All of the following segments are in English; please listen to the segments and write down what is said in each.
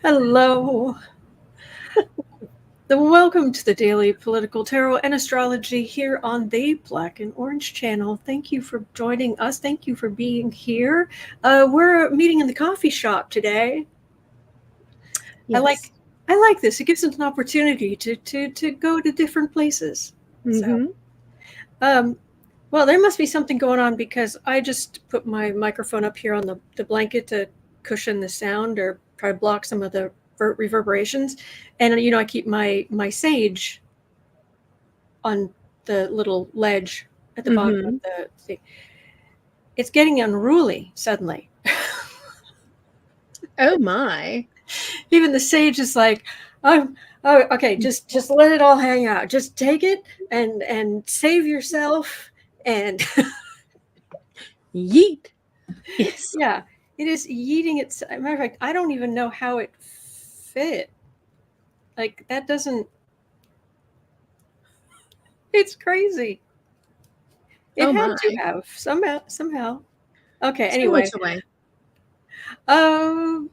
Hello. Welcome to the Daily Political Tarot and Astrology here on the Black and Orange channel. Thank you for joining us. Thank you for being here. We're meeting in the coffee shop today. Yes. I like this. It gives us an opportunity to go to different places. Mm-hmm. Well, there must be something going on because I just put my microphone up here on the blanket to cushion the sound or try to block some of the reverberations. And, I keep my sage on the little ledge at the bottom of Mm-hmm. the thing. It's getting unruly suddenly. Oh my. Even the sage is like, oh, okay, just let it all hang out. Just take it and save yourself. And Yeet. Yes. yeah, it is yeeting it. Matter of fact, I don't even know how it fit. Like that doesn't. It's crazy. It Oh had my. to have somehow. Okay. So much Anyway. away. Um.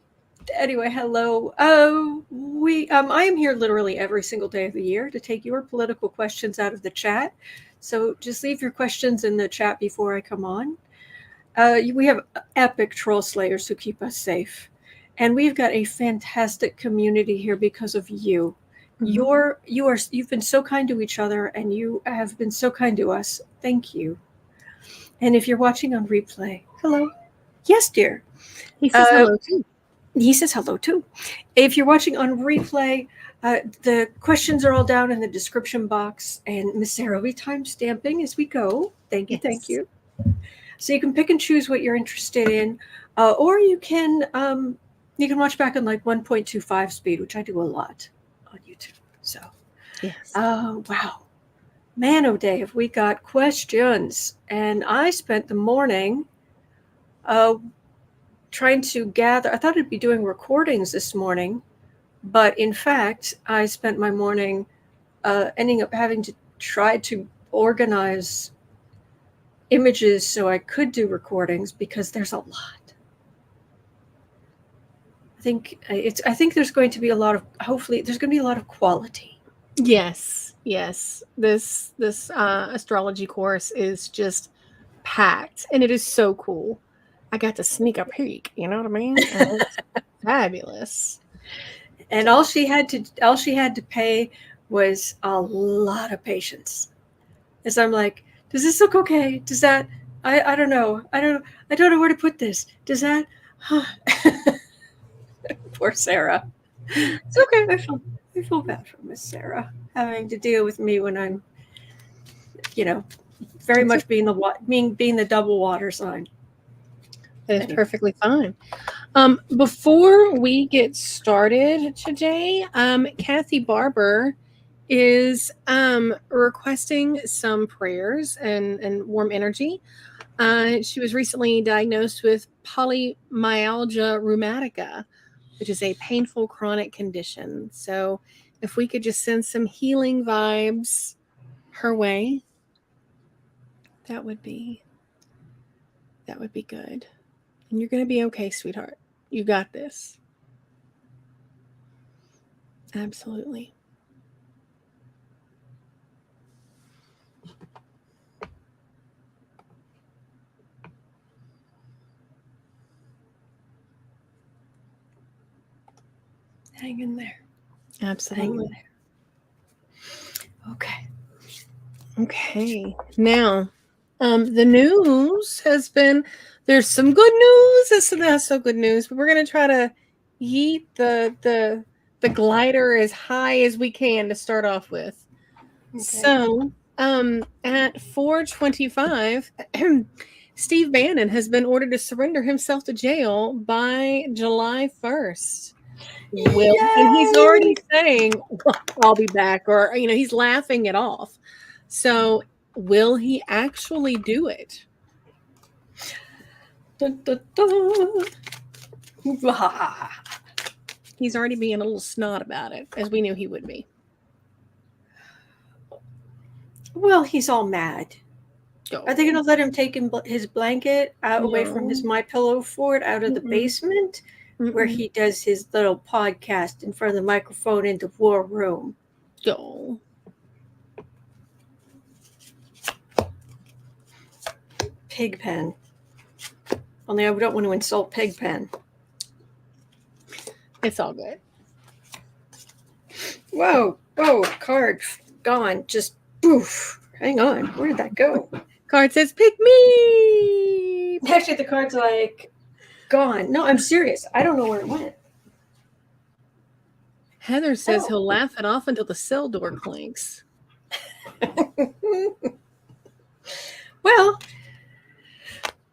Anyway, hello. I am here literally every single day of the year to take your political questions out of the chat. So just leave your questions in the chat before I come on. We have epic troll slayers who keep us safe, and we've got a fantastic community here because of you. Mm-hmm. You've been so kind to each other, and you have been so kind to us. Thank you. And if you're watching on replay, hello. Yes, dear. He says Uh, hello too. he says hello too. If you're watching on replay, the questions are all down in the description box, and Miss Sarah will be time stamping as we go. Thank you, thank Yes. you. So you can pick and choose what you're interested in, or you can watch back on like 1.25 speed, which I do a lot on YouTube. So, Yes. wow, man, oh day, have we got questions? And I spent the morning uh, trying to gather. I thought I'd be doing recordings this morning, but in fact, I spent my morning ending up having to try to organize images so I could do recordings because there's a lot. I think there's going to be a lot of hopefully there's going to be a lot of quality. Yes. Yes. This astrology course is just packed and it is so cool. I got to sneak a peek, you know what I mean? And it's fabulous. And So all she had to pay was a lot of patience. As I'm like, does this look okay? Does that I don't know. I don't know where to put this. Does that huh. Poor Sarah. it's okay. I feel bad for Miss Sarah having to deal with me when I'm, you know, very It's much being the double water sign. It is Anyway. perfectly fine. Before we get started today, Cathy Barber is requesting some prayers and warm energy. She was recently diagnosed with polymyalgia rheumatica, which is a painful chronic condition. So, if we could just send some healing vibes her way, that would be good. And you're going to be okay, sweetheart. You got this. Absolutely. Hang in there. Hang in Absolutely. there. Okay. Okay. Now, the news has been there's some good news, there's some not so good news, but we're gonna try to yeet the glider as high as we can to start off with. Okay. So, at 4:25, Steve Bannon has been ordered to surrender himself to jail by July 1st. And he's Yay! already saying, I'll be back, or, he's laughing it off. So, will he actually do it? Dun, dun, dun. He's already being a little snot about it, as we knew he would be. Well, he's all mad. Are they going to let him take his blanket away from his No. My Pillow fort out of the Mm-mm. basement? where he does his little podcast in front of the microphone in the war room. Oh. Pigpen. Only I don't want to insult Pigpen. It's all good. Whoa, card gone. Just poof. Hang on. Where did that go? Card says, pick me. Actually, the card's like gone. No, I'm serious. I don't know where it went. Heather says he'll laugh it off until the cell door clinks. Well,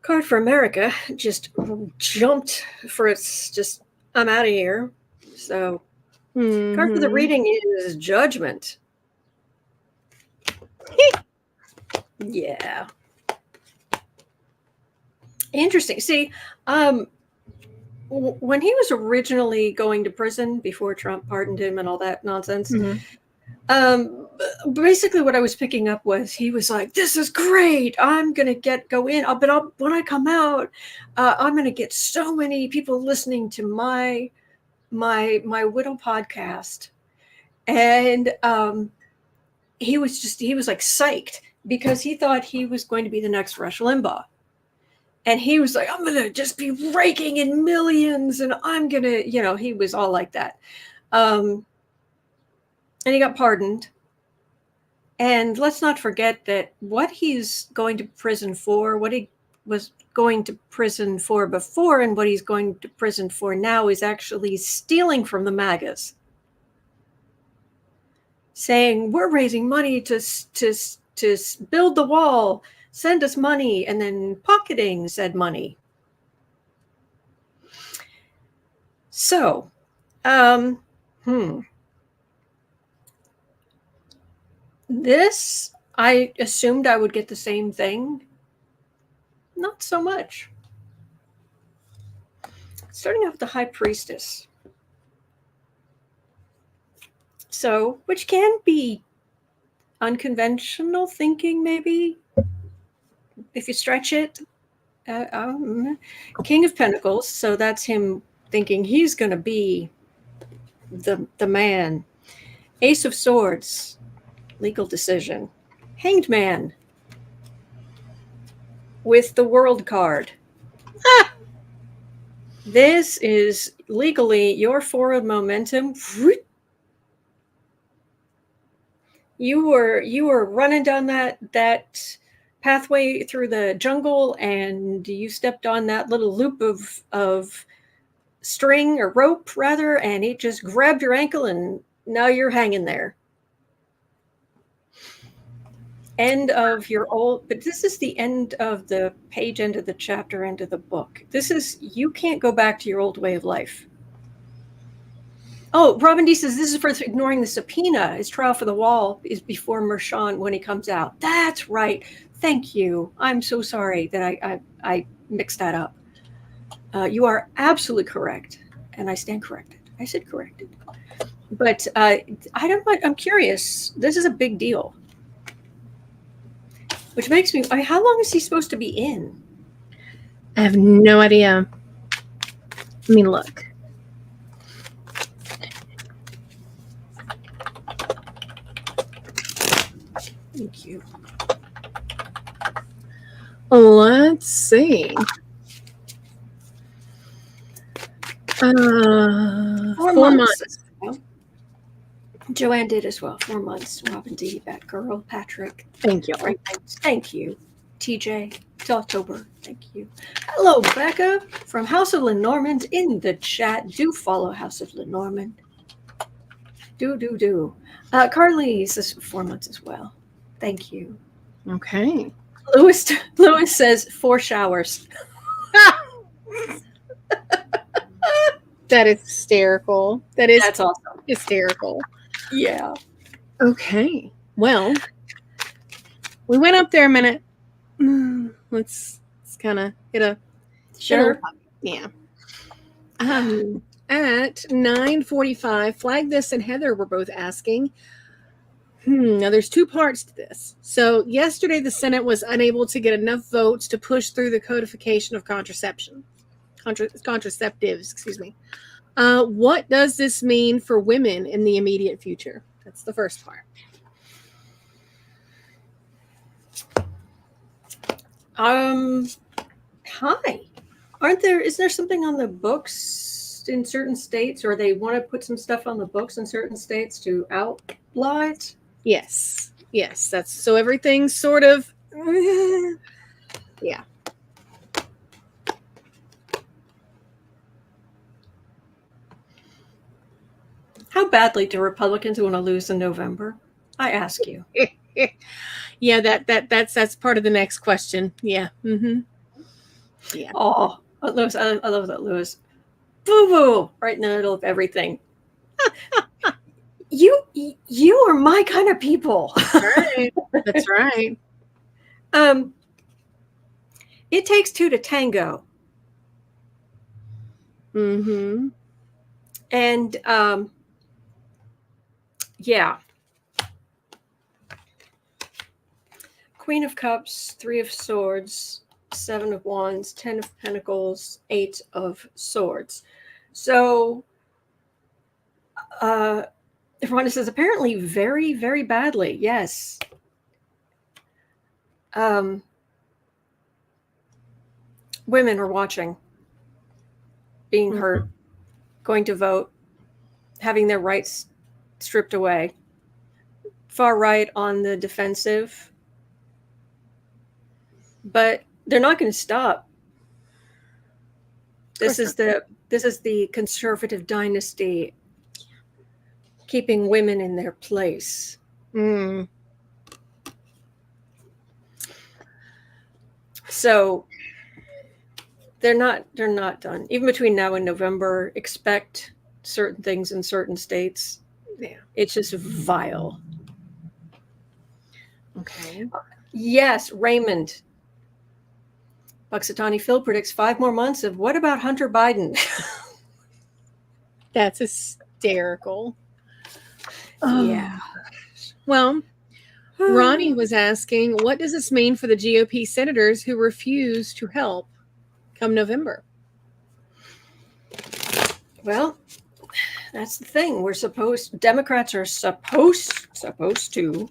Card for America just jumped for its just, I'm out of here. So, card for the reading is Judgment. Yeah. Interesting. See, when he was originally going to prison before Trump pardoned him and all that nonsense, basically what I was picking up was he was like, "This is great. I'm gonna go in, but when I come out, I'm gonna get so many people listening to my widow podcast," and he was like psyched because he thought he was going to be the next Rush Limbaugh. And he was like, I'm going to just be raking in millions and I'm going to, he was all like that. And he got pardoned. And let's not forget that what he's going to prison for, what he was going to prison for before and what he's going to prison for now is actually stealing from the MAGAs. Saying, we're raising money to build the wall. Send us money, and then pocketing said money. So, this, I assumed I would get the same thing. Not so much. Starting off with the High Priestess. So, which can be unconventional thinking, maybe, if you stretch it. King of Pentacles, so that's him thinking he's going to be the man. Ace of Swords, legal decision. Hanged Man with the World card. This is legally your forward momentum. You were running down that pathway through the jungle and you stepped on that little loop of string or rope rather, and it just grabbed your ankle and now you're hanging there. End of your old, but this is the end of the page, end of the chapter, end of the book. This is, you can't go back to your old way of life. Oh, Robin D says this is for ignoring the subpoena. His trial for the wall is before Mershon when he comes out. That's right. Thank you. I'm so sorry that I mixed that up. You are absolutely correct, and I stand corrected. I said corrected, but I'm curious. This is a big deal, which makes me. How long is he supposed to be in? I have no idea. Let me look. Thank you. Let's see. 4 months. Joanne did as well. 4 months. Robin D, that girl. Patrick. Thank you. Thank you. TJ. Till October. Thank you. Hello, Becca from House of Lenormand in the chat. Do follow House of Lenormand. Do. Carly says 4 months as well. Thank you. Okay. Louis says 4 showers. That is hysterical. That's awesome. Hysterical. Yeah. Okay. Well, we went up there a minute. Let's kind of hit a Sure. Yeah. At 9:45, Flag This and Heather were both asking. Now there's 2 parts to this. So yesterday the Senate was unable to get enough votes to push through the codification of contraception. contraceptives, excuse me. What does this mean for women in the immediate future? That's the first part. Hi. Is there something on the books in certain states, or they want to put some stuff on the books in certain states to outlaw it? Yes. That's so everything's sort of, yeah. How badly do Republicans want to lose in November? I ask you. Yeah, that's part of the next question. Yeah. Mm-hmm. Yeah. Oh, Louis, I love that, Louis. Boo boo, right in the middle of everything. You are my kind of people. Right. That's right. It takes two to tango. Mm-hmm. And yeah. Queen of Cups, Three of Swords, Seven of Wands, 10 of Pentacles, 8 of Swords. So Ronnie says, apparently very, very badly. Yes. Women are watching, being hurt, going to vote, having their rights stripped away. Far right on the defensive. But they're not going to stop. This is the conservative dynasty keeping women in their place. Mm. So they're not done. Even between now and November, expect certain things in certain states. Yeah. It's just vile. Okay. Yes, Raymond. Buxatani Phil predicts 5 more months of what about Hunter Biden? That's hysterical. Yeah. Well, Ronnie was asking, what does this mean for the GOP senators who refuse to help come November? Well, that's the thing. Democrats are supposed to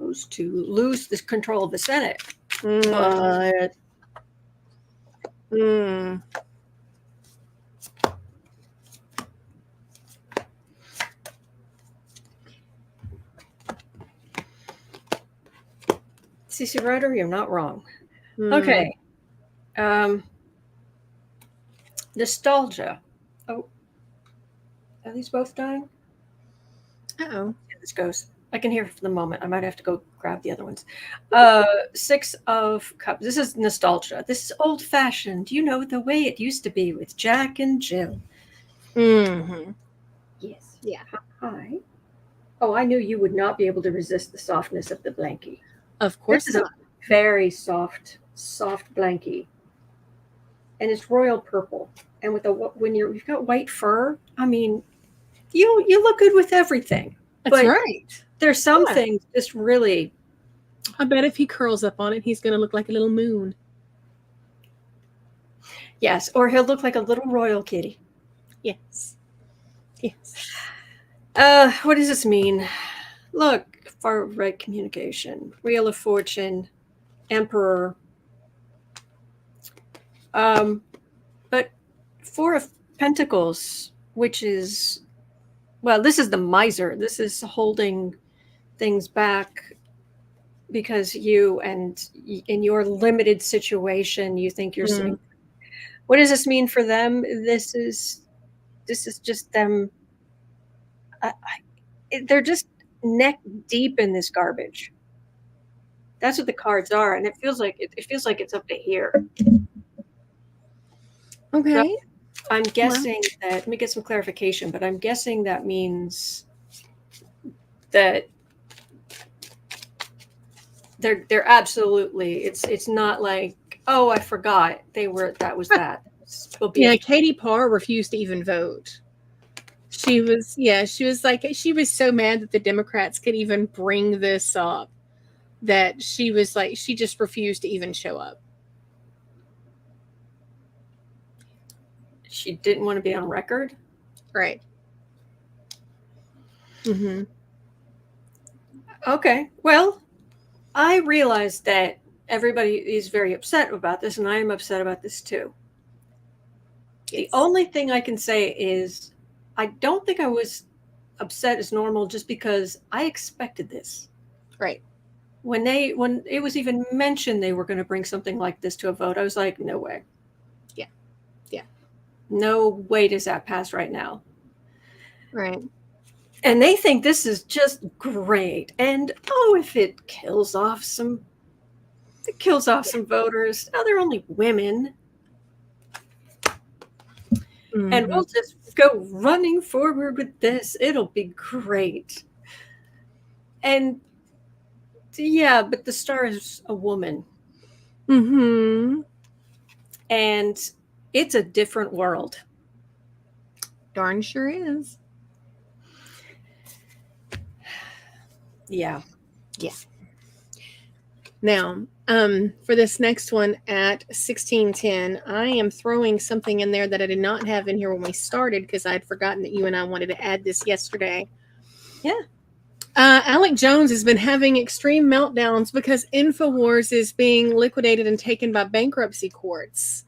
lose this control of the Senate. But CC Ryder, you're not wrong. Okay. Nostalgia. Oh, are these both dying? Uh-oh. This goes. I can hear for the moment. I might have to go grab the other ones. 6 of Cups. This is nostalgia. This is old-fashioned. You know, the way it used to be with Jack and Jill. Mm-hmm. Yes. Yeah. Hi. Oh, I knew you would not be able to resist the softness of the blankie. Of course this is not. A very soft blankie. And it's royal purple. And when you've got white fur, I mean, you look good with everything. That's right. There's some things just really. I bet if he curls up on it, he's going to look like a little moon. Yes, or he'll look like a little royal kitty. Yes. What does this mean? Look, far right communication, Wheel of Fortune, Emperor. But 4 of Pentacles, which is, well, this is the miser. This is holding things back because in your limited situation, you think you're sitting. What does this mean for them? This is just them. They're just neck deep in this garbage. That's what the cards are, and it feels like it's up to here. Okay. So I'm guessing that. Let me get some clarification, but I'm guessing that means that they're absolutely. It's not like, oh, I forgot that was that. Yeah, Katie Parr refused to even vote. She was so mad that the Democrats could even bring this up that she just refused to even show up. she didn't want to be on record. Right. Mm-hmm. Okay. Well, I realize that everybody is very upset about this, and I am upset about this too. Yes. The only thing I can say is I don't think I was upset as normal just because I expected this. Right. When it was even mentioned they were going to bring something like this to a vote, I was like, no way. Yeah. Yeah. No way does that pass right now. Right. And they think this is just great. And if it kills off some voters. Now they're only women. Mm-hmm. And we'll just go running forward with this. It'll be great. And yeah, but the star is a woman. Mm-hmm. And it's a different world. Darn sure is. Yeah. Yeah. Now, for this next one at 1610, I am throwing something in there that I did not have in here when we started because I'd forgotten that you and I wanted to add this yesterday. Yeah. Alec Jones has been having extreme meltdowns because InfoWars is being liquidated and taken by bankruptcy courts.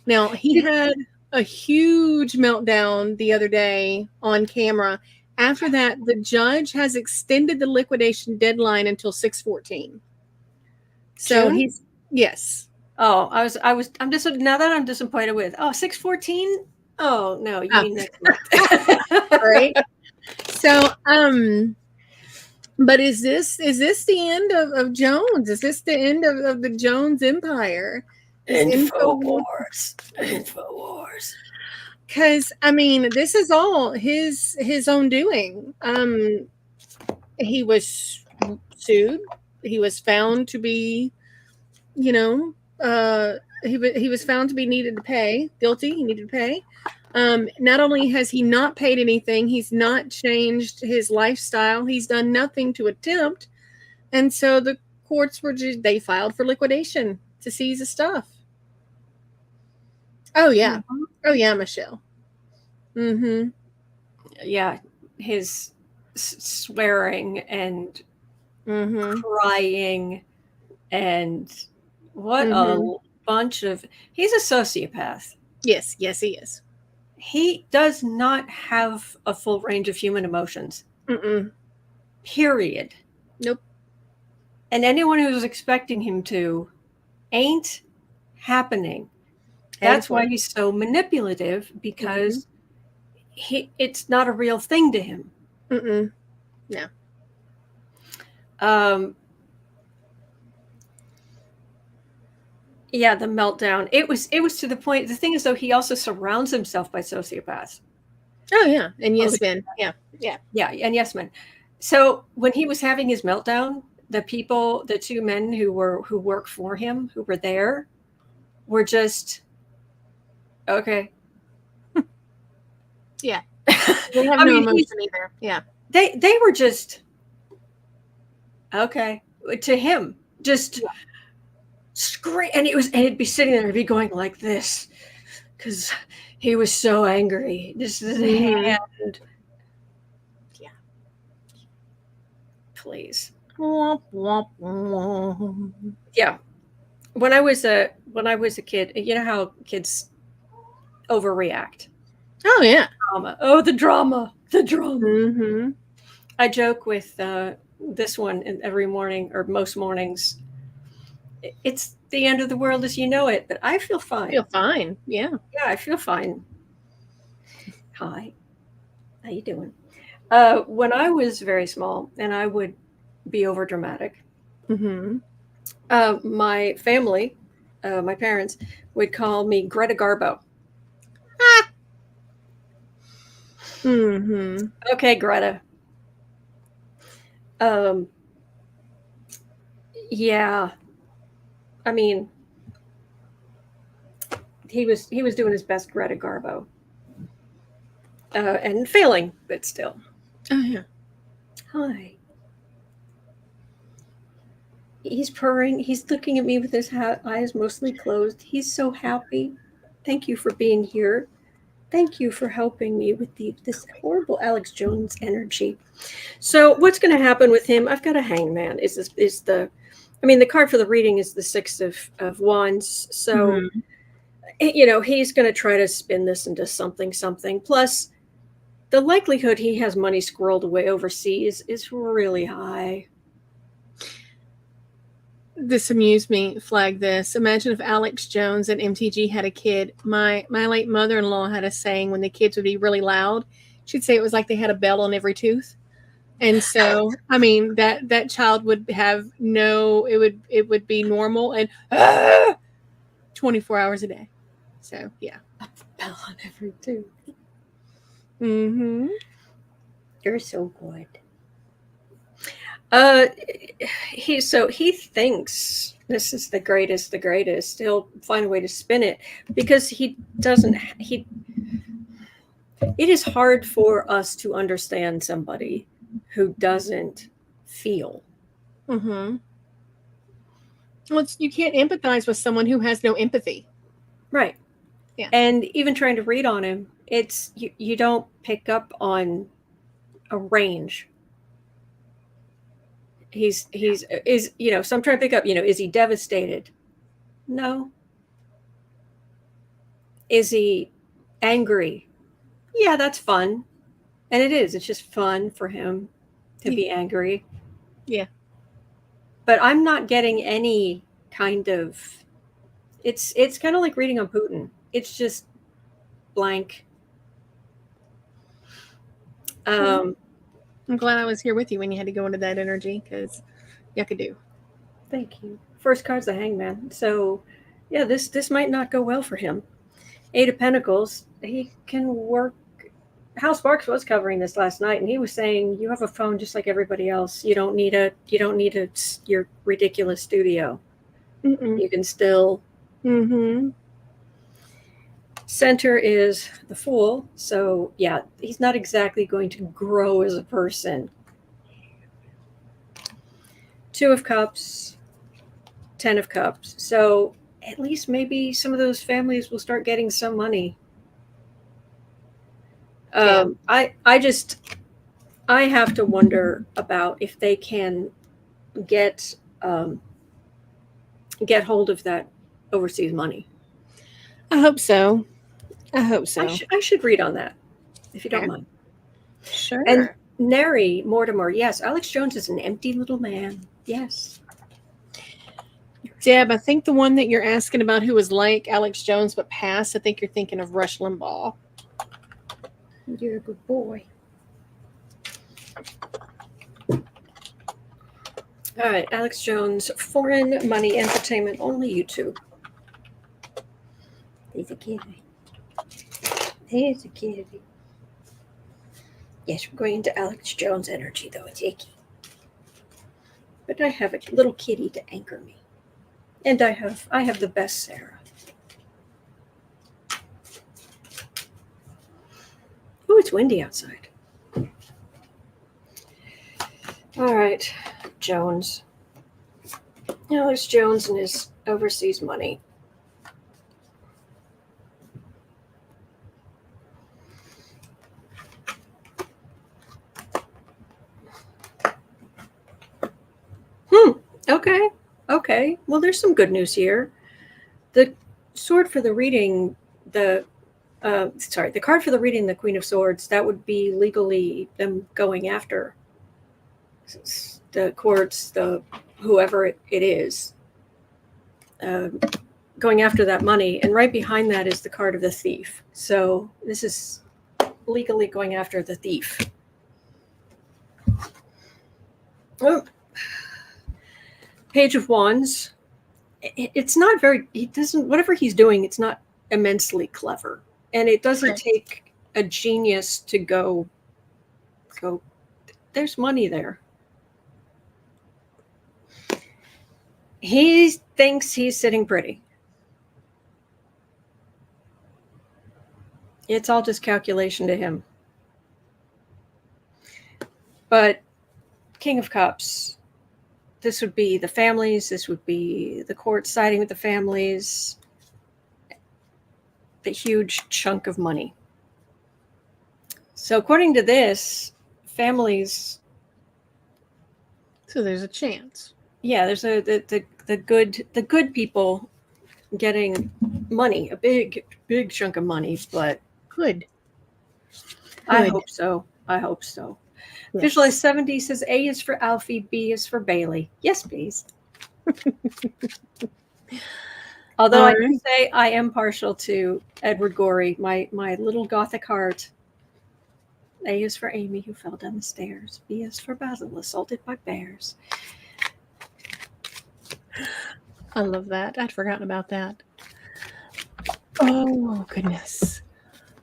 Now, he had a huge meltdown the other day on camera. After that, the judge has extended the liquidation deadline until 6/14. So June? yes. Oh, I'm just now that I'm disappointed with 6/14. Oh no, you mean next month. Right. So but is this the end of Jones? Is this the end of the Jones empire? InfoWars. Because I mean, this is all his own doing. He was sued. He was found to be, he was found to be guilty. He needed to pay. Not only has he not paid anything, he's not changed his lifestyle. He's done nothing to attempt. And so the courts they filed for liquidation to seize the stuff. Oh, yeah. Mm-hmm. Oh, yeah, Michelle. Mm-hmm. Yeah, his swearing and crying and what a bunch of... He's a sociopath. Yes, he is. He does not have a full range of human emotions. Mm-mm. Period. Nope. And anyone who's expecting him to ain't happening. That's why he's so manipulative, because it's not a real thing to him. Mm-mm. No. Yeah, the meltdown. It was to the point. The thing is, though, he also surrounds himself by sociopaths. Oh yeah, and yes men. Yeah, and yes men. So when he was having his meltdown, the two men who work for him, who were there, were just okay. Yeah, they have no emotion either. Yeah, they were just okay to him. Just scream, and it'd be sitting there, it'd be going like this because he was so angry. This is his hand. Yeah, please. Yeah, when I was a kid, you know how kids overreact. Oh yeah. Drama. Oh, the drama. Mm-hmm. I joke with this one every morning, or most mornings. It's the end of the world as you know it, but I feel fine. Yeah. Yeah, I feel fine. Hi, how you doing? When I was very small, and I would be over dramatic, my family, my parents, would call me Greta Garbo. Okay, Greta. Yeah. I mean, he was doing his best Greta Garbo. And failing, but still. Oh yeah. Hi. He's purring. He's looking at me with his eyes mostly closed. He's so happy. Thank you for being here. Thank you for helping me with this horrible Alex Jones energy. So what's going to happen with him? I've got a hangman. The card for the reading is the Six of Wands. So, he's going to try to spin this into something. Plus, the likelihood he has money squirreled away overseas is really high. This amused me. Flag this. Imagine if Alex Jones and MTG had a kid. My late mother-in-law had a saying when the kids would be really loud. She'd say it was like they had a bell on every tooth. And so, that child would have it would be normal and 24 hours a day. So, yeah. A bell on every tooth. Mm-hmm. You're so good. He thinks this is the greatest. He'll find a way to spin it because it is hard for us to understand somebody who doesn't feel. Mm-hmm. Well, you can't empathize with someone who has no empathy. Right. Yeah. And even trying to read on him, it's you don't pick up on a range. So I'm trying to pick up, is he devastated? No. Is he angry? Yeah, that's fun. And it is. It's just fun for him to be angry. Yeah. But I'm not getting any kind of, it's kind of like reading on Putin. It's just blank. I'm glad I was here with you when you had to go into that energy because yuckadoo. Thank you. First card's the Hangman. So, yeah, this might not go well for him. Eight of Pentacles. He can work. Hal Sparks was covering this last night, and he was saying you have a phone just like everybody else. You don't need your ridiculous studio. Mm-mm. You can still. Mm-hmm. Center is the Fool, so yeah, he's not exactly going to grow as a person. Two of Cups, 10 of Cups. So at least maybe some of those families will start getting some money. I have to wonder about if they can get hold of that overseas money. I hope so. I should read on that, if you don't mind. Sure. And Neri Mortimer, yes, Alex Jones is an empty little man. Yes. Deb, I think the one that you're asking about who was like Alex Jones but passed, I think you're thinking of Rush Limbaugh. You're a good boy. All right, Alex Jones, foreign money, entertainment, only YouTube. He's a kitty. He's a kitty. Yes, we're going into Alex Jones energy, though. It's icky. But I have a little kitty to anchor me. And I have the best Sarah. Oh, it's windy outside. All right, Jones. Alex Jones and his overseas money. Okay. Well, there's some good news here. The sword for the reading, the card for the reading, the Queen of Swords, that would be legally them going after the courts, the whoever it is, going after that money. And right behind that is the card of the thief. So this is legally going after the thief. Oh. Page of Wands. It's not whatever he's doing, it's not immensely clever. And it doesn't take a genius to go, there's money there. He thinks he's sitting pretty. It's all just calculation to him. But King of Cups. This would be the families. This would be the court siding with the families. The huge chunk of money. So according to this, families. So there's a chance. Yeah, there's the good people getting money, a big chunk of money, but Good. I Good. hope so. I hope so. Yes. Visualize 70 says A is for Alfie, B is for Bailey. Yes, please. Although I do say I am partial to Edward Gorey, my little gothic heart. A is for Amy, who fell down the stairs. B is for Basil, assaulted by bears. I love that. I'd forgotten about that. Oh, goodness.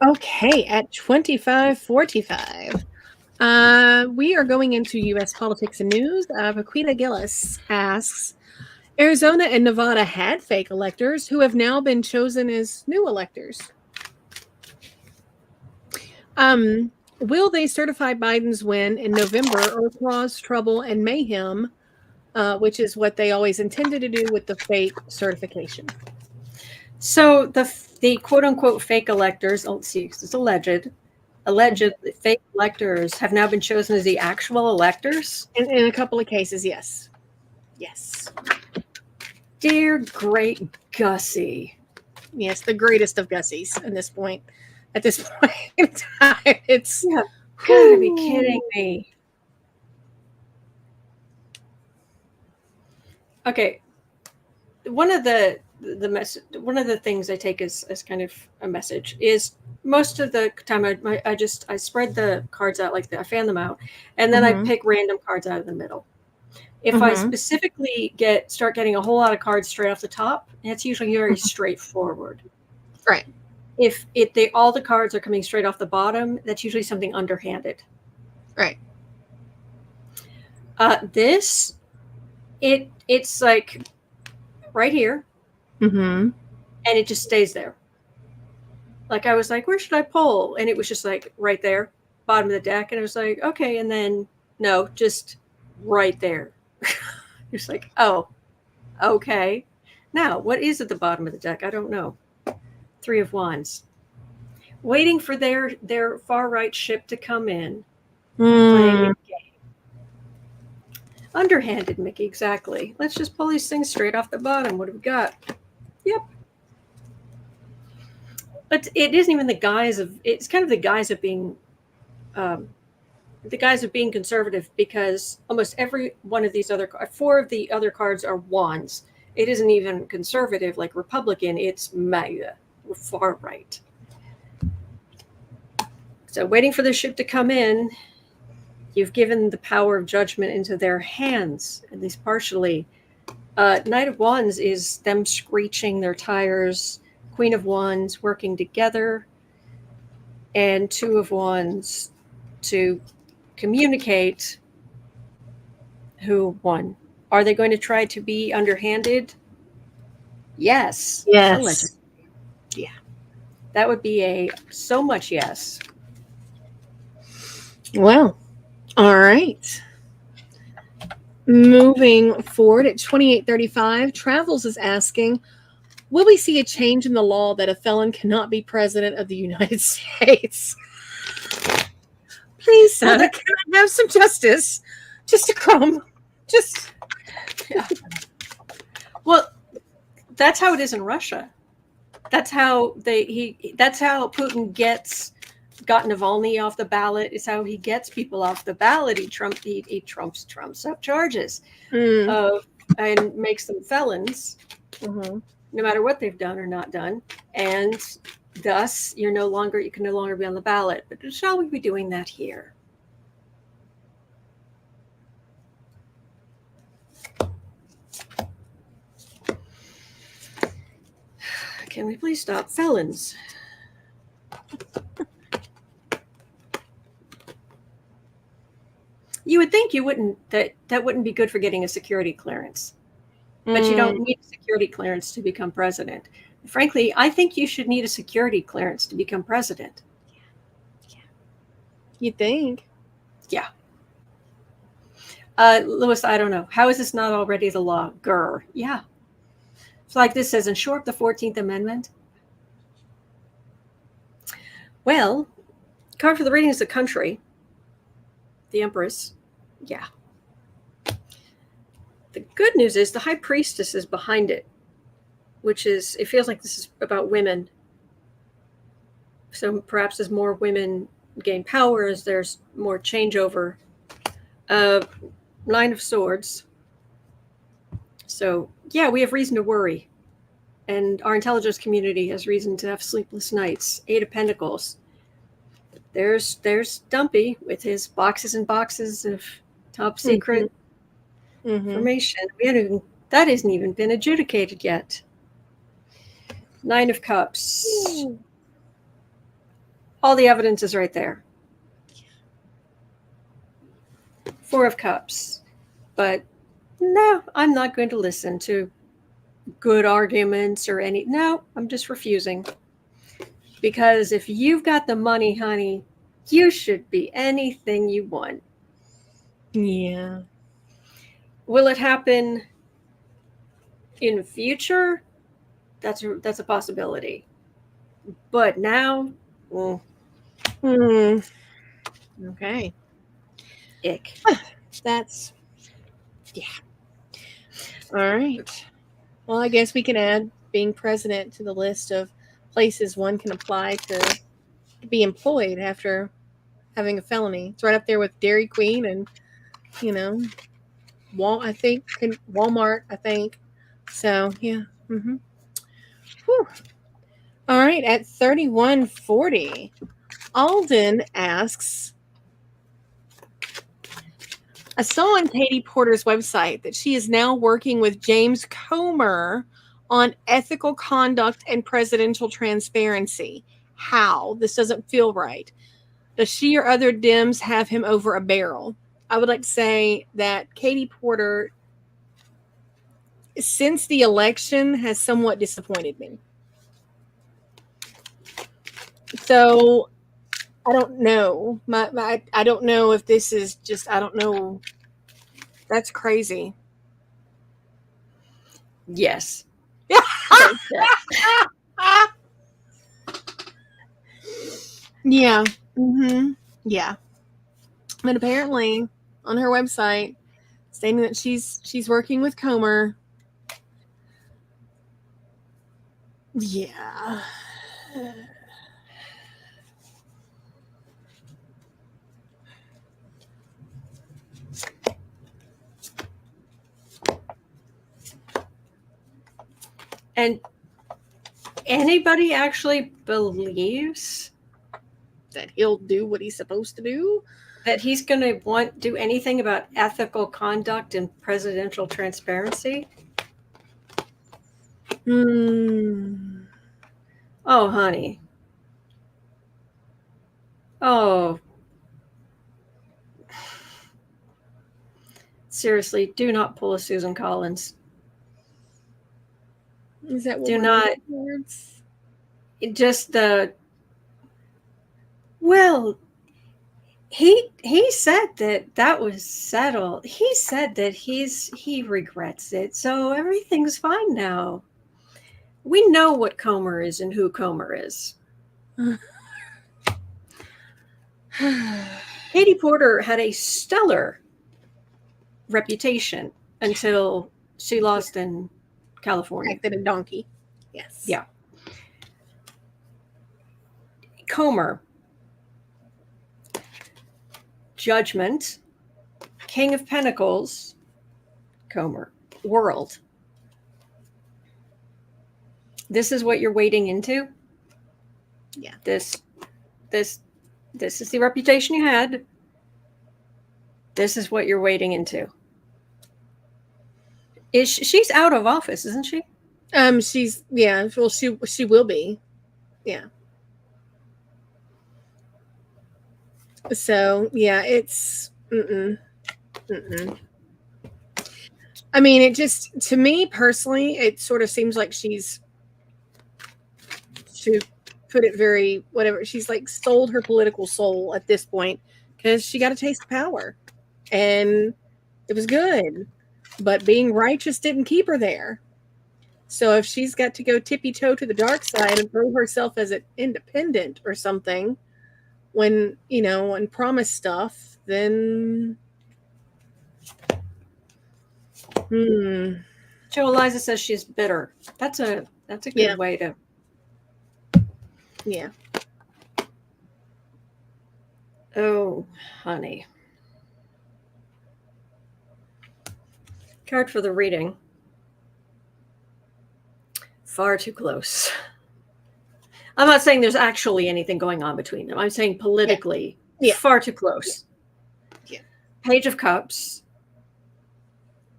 Okay, at 25:45, we are going into U.S. politics and news. Vaquita Gillis asks, Arizona and Nevada had fake electors who have now been chosen as new electors. Will they certify Biden's win in November or cause trouble and mayhem, which is what they always intended to do with the fake certification? So the quote unquote fake electors, let's see, it's alleged fake electors have now been chosen as the actual electors. In a couple of cases, yes. Yes. Dear great Gussie. Yes, the greatest of Gussies at this point in time. It's gotta be kidding me. Okay. One of the things I take as kind of a message is most of the time I spread the cards out like that. I fan them out, and then I pick random cards out of the middle. If I specifically start getting a whole lot of cards straight off the top, it's usually very straightforward. Right. If all the cards are coming straight off the bottom, that's usually something underhanded. Right. It's like right here, and it just stays there. Like I was like, where should I pull? And it was just like right there, bottom of the deck, and I was like, okay, and then no, just right there. It's like, oh, okay. Now, what is at the bottom of the deck? I don't know. 3 of Wands. Waiting for their far right ship to come in. Playing a game. Underhanded, Mickey, exactly. Let's just pull these things straight off the bottom. What do we got? Yep. But it isn't even the guise of, it's kind of the guise of being conservative, because almost every one of these 4 of the other cards are wands. It isn't even conservative like Republican, it's MAGA, far right. So waiting for the ship to come in, you've given the power of judgment into their hands, at least partially. Knight of Wands is them screeching their tires. Queen of Wands working together. And 2 of Wands to communicate who won. Are they going to try to be underhanded? Yes. Yes. Allegedly. Yeah. That would be so much yes. Well, all right. Moving forward at 28:35, Travels is asking, will we see a change in the law that a felon cannot be president of the United States? Please, can I have some justice? Just a crumb. Just. Yeah. Well, that's how it is in Russia. That's how Putin got Navalny off the ballot. It's how he gets people off the ballot. He trumps up charges and makes them felons, no matter what they've done or not done. And thus, you can no longer be on the ballot. But shall we be doing that here? Can we please stop felons? You would think that wouldn't be good for getting a security clearance. But you don't need a security clearance to become president. Frankly, I think you should need a security clearance to become president. Yeah. You think? Yeah. Louis, I don't know. How is this not already the law? Grr. Yeah. It's like this says, and shore up the 14th Amendment. Well, Card for the reading is the country. The Empress. Yeah. The good news is the High Priestess is behind it, which is, it feels like this is about women. So perhaps as more women gain power, as there's more changeover. Nine of Swords. So, yeah, we have reason to worry. And our intelligence community has reason to have sleepless nights. Eight of Pentacles. There's Dumpy with his boxes and boxes of top secret information. That hasn't even been adjudicated yet. Nine of Cups. All the evidence is right there. Four of Cups. But no, I'm not going to listen to good arguments or any. No, I'm just refusing. Because if you've got the money, honey, you should be anything you want. Yeah. Will it happen in the future? That's a possibility. But now, Okay. Ick. That's, yeah. All right. Well, I guess we can add being president to the list of places one can apply to be employed after having a felony. It's right up there with Dairy Queen and, Walmart, I think. So, yeah. Whew. All right. At 3140, Alden asks, I saw on Katie Porter's website that she is now working with James Comer on ethical conduct and presidential transparency. How? This doesn't feel right. Does she or other Dems have him over a barrel? I would like to say that Katie Porter, since the election, has somewhat disappointed me. So I don't know. I don't know if this is just, I don't know. That's crazy. Yes. Yeah. Yeah. But apparently on her website stating that she's working with Comer. Yeah. And anybody actually believes that he'll do what he's supposed to do? That he's going to do anything about ethical conduct and presidential transparency? Oh, honey. Oh. Seriously, do not pull a Susan Collins. Is that what do not words? Just the well, he said that was settled. He said that he regrets it, so everything's fine now. We know what Comer is and who Comer is. Katie Porter had a stellar reputation until she lost in California. Acted a donkey. Yes. Yeah. Comer. Judgment. King of Pentacles. Comer. World. This is what you're wading into? Yeah. This is the reputation you had. This is what you're wading into. She's out of office, isn't she? She's, yeah, well, she will be. Yeah. So, yeah, it's I mean, it just, to me personally, it sort of seems like she's, to put it very, whatever, she's like sold her political soul at this point because she got a taste of power and it was good, but being righteous didn't keep her there. So if she's got to go tippy toe to the dark side and throw herself as an independent or something, when promise stuff, then Joe Eliza says she's bitter. That's a good way to. Yeah. Oh, honey. Card for the reading. Far too close. I'm not saying there's actually anything going on between them. I'm saying politically, far too close. Yeah. Page of Cups.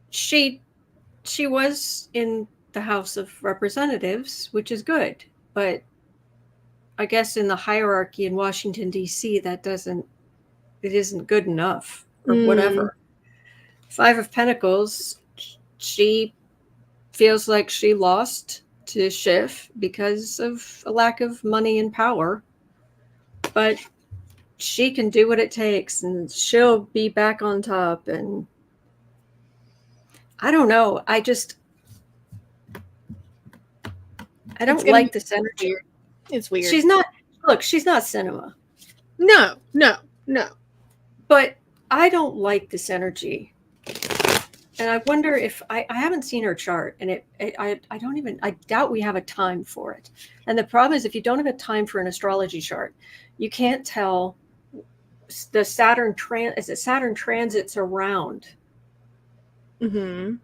She was in the House of Representatives, which is good, but I guess in the hierarchy in Washington, D.C., it isn't good enough or whatever. Five of Pentacles, she feels like she lost to Schiff because of a lack of money and power, but she can do what it takes and she'll be back on top. And I don't know. I don't like this energy. Weird. It's weird. She's not cinema. No. But I don't like this energy. And I wonder if I haven't seen her chart, and I doubt we have a time for it. And the problem is, if you don't have a time for an astrology chart, you can't tell the Saturn transits around. There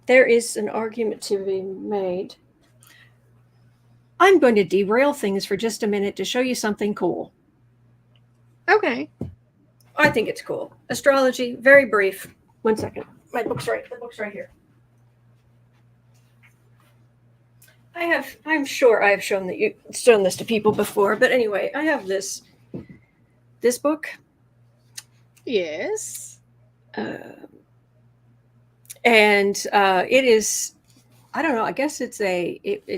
is an argument to be made. I'm going to derail things for just a minute to show you something cool. Okay. I think it's cool. Astrology, very brief. 1 second. The book's right here. I'm sure I have shown this to people before, but anyway, I have this book. Yes. And it is, I don't know, I guess it's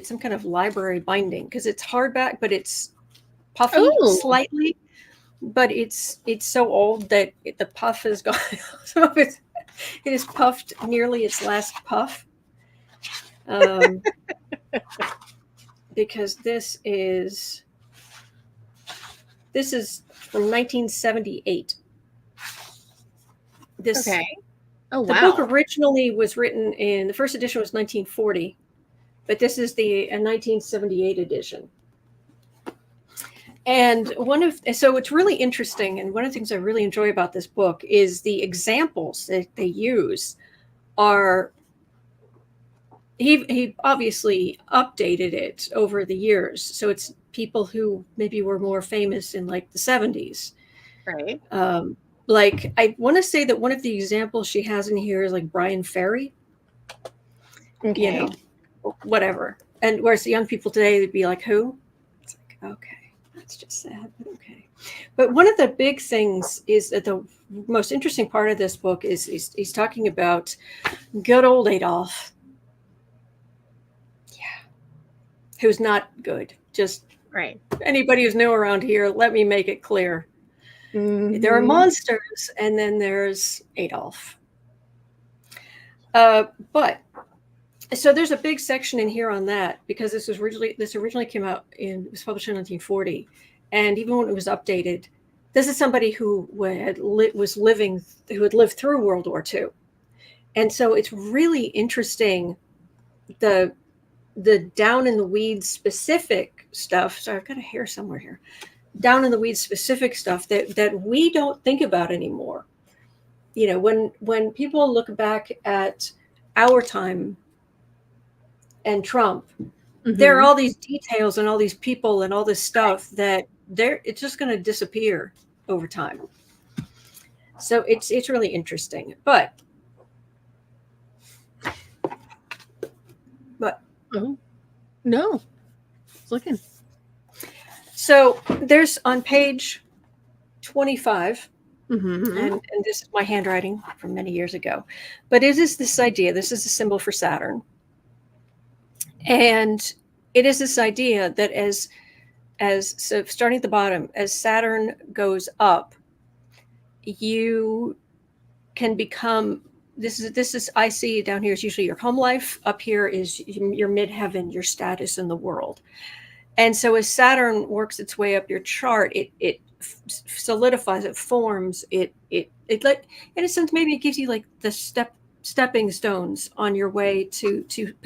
some kind of library binding because it's hardback, but it's puffy slightly. But it's so old that the puff is gone. So it is puffed nearly its last puff. Because this is from 1978. Okay. Oh, wow. The book originally was written the first edition was 1940, but this is a 1978 edition. And so it's really interesting. And one of the things I really enjoy about this book is the examples that they use are, he obviously updated it over the years. So it's people who maybe were more famous in like the 70s. Right. Like I want to say that one of the examples she has in here is like Brian Ferry. Okay. Whatever. And whereas the young people today, they'd be like, who? It's like, okay. That's just sad, but okay. But one of the big things is that the most interesting part of this book is he's talking about good old Adolf. Yeah. Who's not good. Just right. Anybody who's new around here, let me make it clear. There are monsters, and then there's Adolf. But so there's a big section in here on that because this originally came out it was published in 1940, and even when it was updated, this is somebody who had lived through World War II, and so it's really interesting the down in the weeds specific stuff. Sorry, I've got a hair somewhere here. Down in the weeds specific stuff that we don't think about anymore. When people look back at our time and Trump, there are all these details and all these people and all this stuff that it's just going to disappear over time. So it's really interesting. But oh no, it's looking. So there's on page 25, and this is my handwriting from many years ago, but it is this idea. This is a symbol for Saturn. And it is this idea that so starting at the bottom, as Saturn goes up, you can become, this is I see down here is usually your home life. Up here is your midheaven, your status in the world. And so as Saturn works its way up your chart, it solidifies, it forms, it like, in a sense, maybe it gives you like the stepping stones on your way to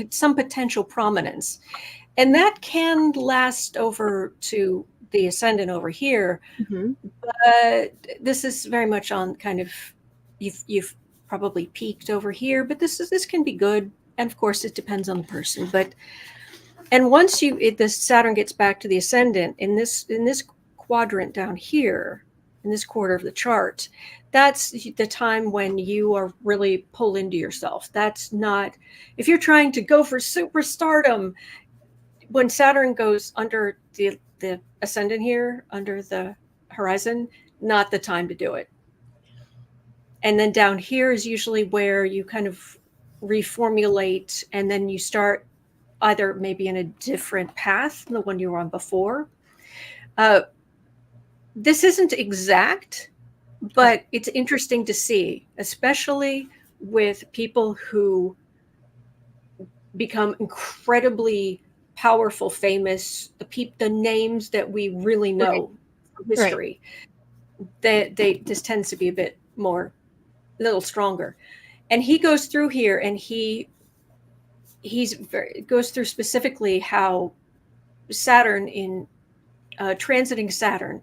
some potential prominence. And that can last over to the ascendant over here. Mm-hmm. But this is very much on kind of, you've probably peaked over here, but this can be good. And of course it depends on the person, and once this Saturn gets back to the ascendant in this quadrant down here, in this quarter of the chart, that's the time when you are really pull into yourself. That's not, if you're trying to go for superstardom, when Saturn goes under the ascendant here, under the horizon, not the time to do it. And then down here is usually where you kind of reformulate, and then you start either maybe in a different path than the one you were on before. This isn't exact, but it's interesting to see, especially with people who become incredibly powerful, famous, the names that we really know from history. This tends to be a bit more, a little stronger. And he goes through here, and goes through specifically how Saturn transiting Saturn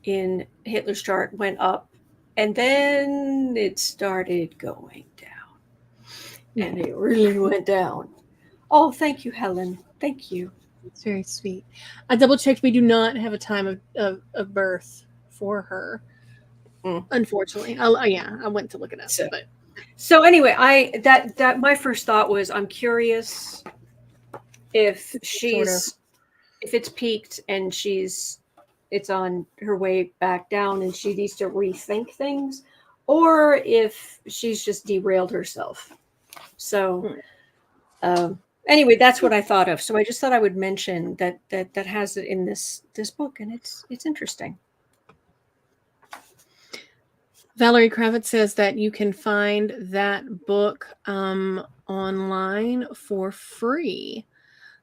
in Hitler's chart went up, and then it started going down, and it really went down. Oh, thank you, Helen. Thank you. It's very sweet. I double checked. We do not have a time of birth for her. Unfortunately. I went to look it up. So anyway, that my first thought was, I'm curious if if it's peaked and it's on her way back down and she needs to rethink things, or if she's just derailed herself. So anyway, that's what I thought of. So I just thought I would mention that has it in this book, and it's interesting. Valerie Kravitz says that you can find that book online for free.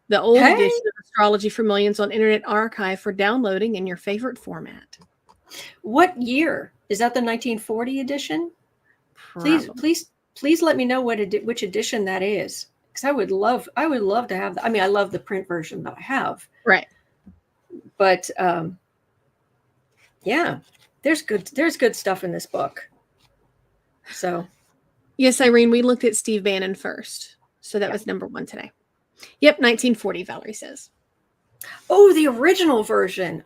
The old edition of Astrology for Millions on Internet Archive for downloading in your favorite format. What year? Is that the 1940 edition? Please let me know which edition that is, because I would love to have that. I mean, I love the print version that I have. Right. But yeah, there's good stuff in this book. So yes, Irene, we looked at Steve Bannon first. So that was number 1 today. Yep, 1940, Valerie says. Oh, the original version.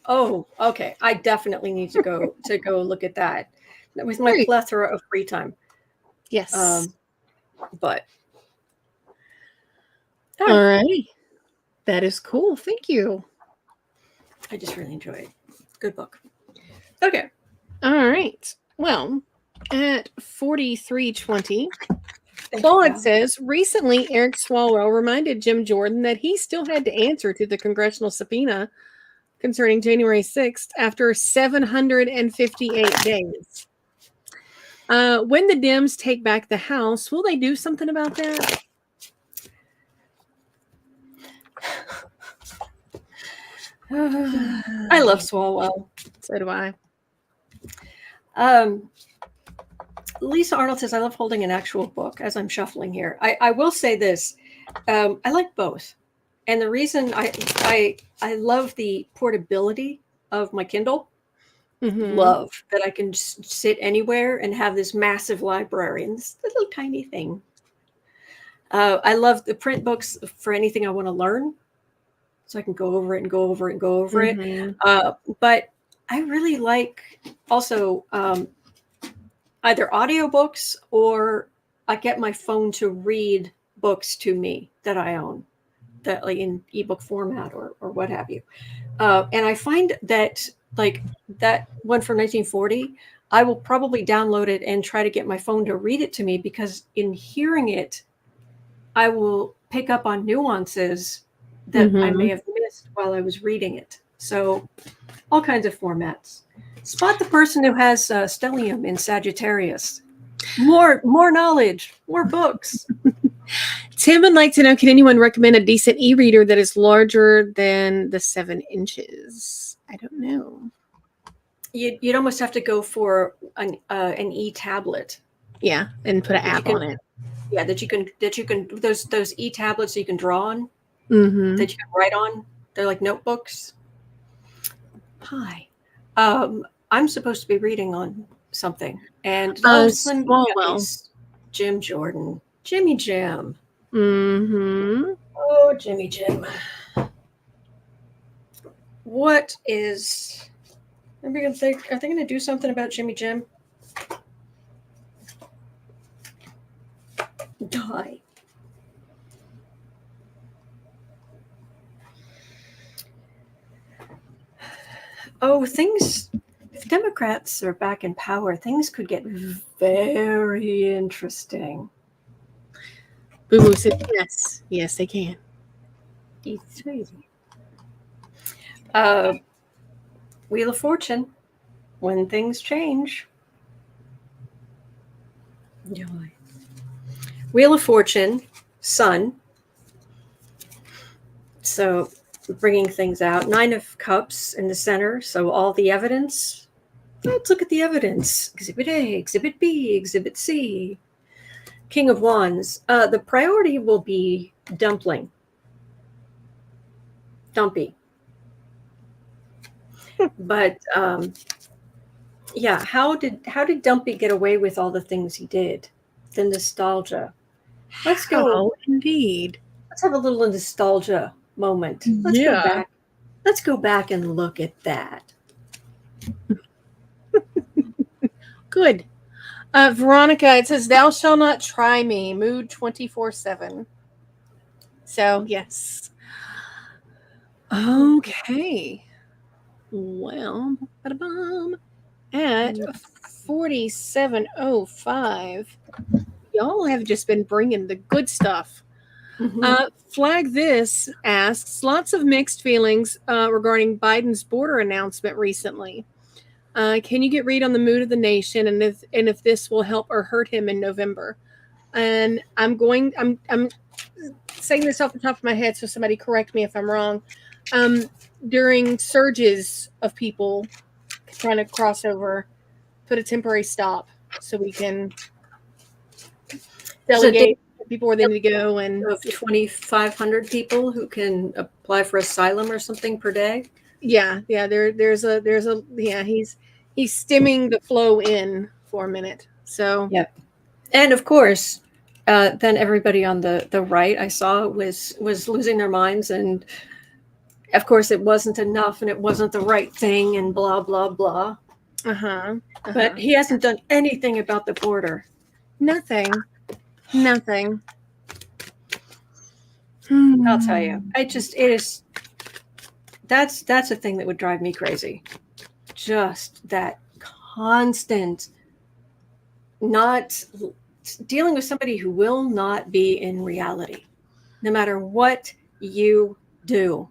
Oh, okay. I definitely need to go look at that. That was my plethora of free time. Yes. But all right. That is cool. Thank you. I just really enjoy it. Good book. Okay. All right. Well, at 43:20, Claude says, recently Eric Swalwell reminded Jim Jordan that he still had to answer to the congressional subpoena concerning January 6th after 758 days. When the Dems take back the House, will they do something about that? I love Swalwell. So do I. Lisa Arnold says, I love holding an actual book as I'm shuffling here. I will say this. I like both. And the reason I love the portability of my Kindle. Mm-hmm. Love that I can just sit anywhere and have this massive library and this little tiny thing. I love the print books for anything I want to learn. So I can go over it and go over it and go over it. But I really like also either audiobooks, or I get my phone to read books to me that I own, that like in ebook format or what have you. And I find that like that one from 1940, I will probably download it and try to get my phone to read it to me, because in hearing it, I will pick up on nuances that I may have missed while I was reading it. So all kinds of formats. Spot the person who has stellium in Sagittarius. More knowledge, more books. Tim would like to know, can anyone recommend a decent e-reader that is larger than the 7 inches? I don't know. You'd almost have to go for an e-tablet. Yeah, and put an app on it. Yeah, that you can those e-tablets you can draw on, Mm-hmm. that you can write on. They're like notebooks. Hi, I'm supposed to be reading on something, and all of a sudden, Swalwell. Jim Jordan, Jimmy Jim. Mm-hmm. Oh, Jimmy Jim. What is? Are they going to do something about Jimmy Jim? Die. Oh, things. If Democrats are back in power, things could get very interesting. Boo Boo said yes. Yes, they can. It's crazy. Wheel of Fortune. When things change. Die. Wheel of Fortune, Sun. So bringing things out. 9 of Cups in the center. So all the evidence. Let's look at the evidence. Exhibit A, Exhibit B, Exhibit C. King of Wands. The priority will be Dumpy. But yeah, how did Dumpy get away with all the things he did? The nostalgia. Let's go. Indeed. Let's have a little nostalgia moment. Let's go back. Let's go back and look at that. Good. Veronica, it says, "Thou shalt not try me." Mood 24/7. So yes. Okay. Well, at 47:05, y'all have just been bringing the good stuff. Mm-hmm. Flag This asks, lots of mixed feelings regarding Biden's border announcement recently. Can you get read on the mood of the nation and if this will help or hurt him in November? And I'm saying this off the top of my head, so somebody correct me if I'm wrong. During surges of people trying to cross over, put a temporary stop so we can delegate people where they need to go. And of 2,500 people who can apply for asylum or something per day. Yeah. There's a he's stemming the flow in for a minute. So yeah, and of course, then everybody on the right I saw was losing their minds, and of course it wasn't enough, and it wasn't the right thing, and blah blah blah. But he hasn't done anything about the border. Nothing. I'll tell you, that's a thing that would drive me crazy. Just that constant, not dealing with somebody who will not be in reality, no matter what you do.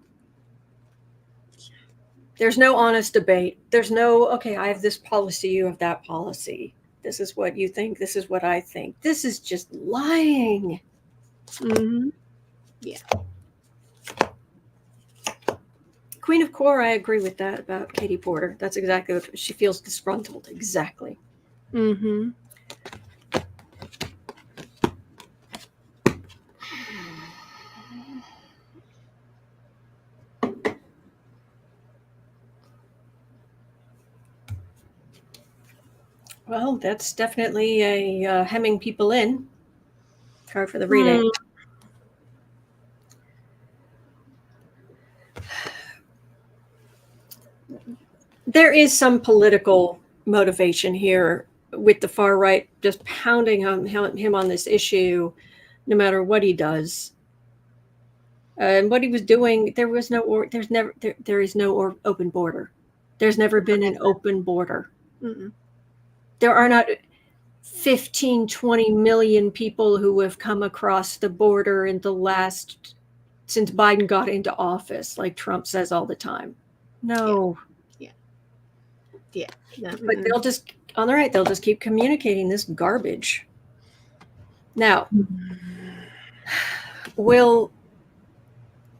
There's no honest debate. There's no, okay, I have this policy, you have that policy. This is what you think. This is what I think. This is just lying. Mm-hmm. Yeah. Queen of Core, I agree with that about Katie Porter. That's exactly what she feels, disgruntled. Exactly. Mm-hmm. Well, that's definitely a hemming people in card for the reading. There is some political motivation here with the far right just pounding him on this issue, no matter what he does. And what he was doing, there is no open border. There's never been an open border. Mm-mm. There are not 15, 20 million people who have come across the border since Biden got into office, like Trump says all the time. No. Yeah. But they'll just keep communicating this garbage. Now, will.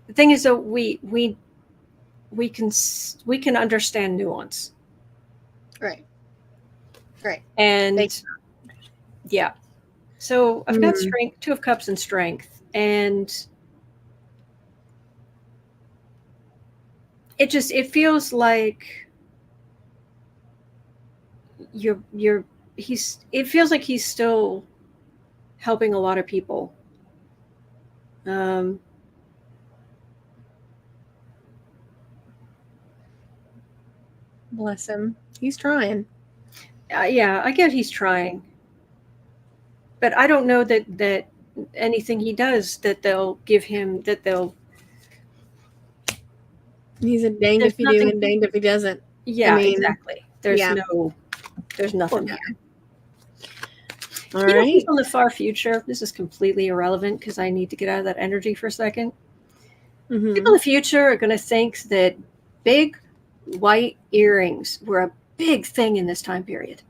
The thing is, though, we can understand nuance, Right. Right. and yeah. So I've got Mm. strength, 2 of Cups and strength, and it feels like it feels like he's still helping a lot of people. Bless him. He's trying. Yeah, I get he's trying, but I don't know that anything he does that they'll give him that they'll. He's a danged There's if he do nothing- and danged if he doesn't. Yeah, I mean, exactly. There's nothing Okay. here. All You know, right. he's on the far future. This is completely irrelevant because I need to get out of that energy for a second. Mhm. People in the future are going to think that big white earrings were a big thing in this time period.